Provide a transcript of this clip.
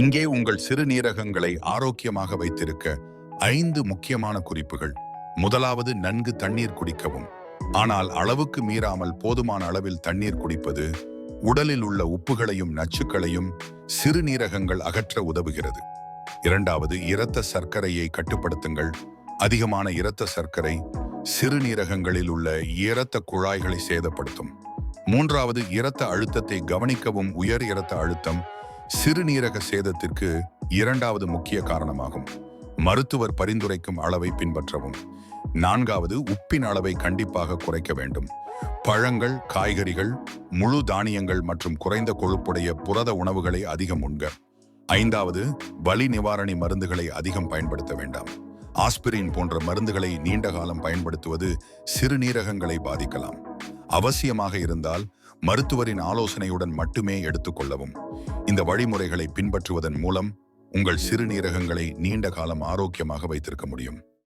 இங்கே உங்கள் சிறுநீரகங்களை ஆரோக்கியமாக வைத்திருக்க 5 முக்கியமான குறிப்புகள். முதலாவது, நன்கு தண்ணீர் குடிக்கவும். ஆனால் அளவுக்கு மீறாமல் போதுமான அளவில் தண்ணீர் குடிப்பது உடலில் உள்ள உப்புகளையும் நச்சுக்களையும் சிறுநீரகங்கள் அகற்ற உதவுகிறது. இரண்டாவது, இரத்த சர்க்கரையை கட்டுப்படுத்துங்கள். அதிகமான இரத்த சர்க்கரை சிறுநீரகங்களில் உள்ள இரத்த குழாய்களை சேதப்படுத்தும். மூன்றாவது, இரத்த அழுத்தத்தை கவனிக்கவும். உயர் இரத்த அழுத்தம் சிறுநீரக சேதத்திற்கு இரண்டாவது முக்கிய காரணமாகும். மருத்துவர் பரிந்துரைக்கும் அளவை பின்பற்றவும். நான்காவது, உப்பின் அளவை கண்டிப்பாக குறைக்க வேண்டும். பழங்கள், காய்கறிகள், முழு தானியங்கள் மற்றும் குறைந்த கொழுப்புடைய புரத உணவுகளை அதிகம் உண்க. ஐந்தாவது, வலி நிவாரணி மருந்துகளை அதிகம் பயன்படுத்த வேண்டாம். ஆஸ்பிரின் போன்ற மருந்துகளை நீண்ட காலம் பயன்படுத்துவது சிறுநீரகங்களை பாதிக்கலாம். அவசியமாக இருந்தால் மருத்துவரின் ஆலோசனையுடன் மட்டுமே எடுத்துக்கொள்ளவும். இந்த வழிமுறைகளை பின்பற்றுவதன் மூலம் உங்கள் சிறுநீரகங்களை நீண்ட காலம் ஆரோக்கியமாக வைத்திருக்க முடியும்.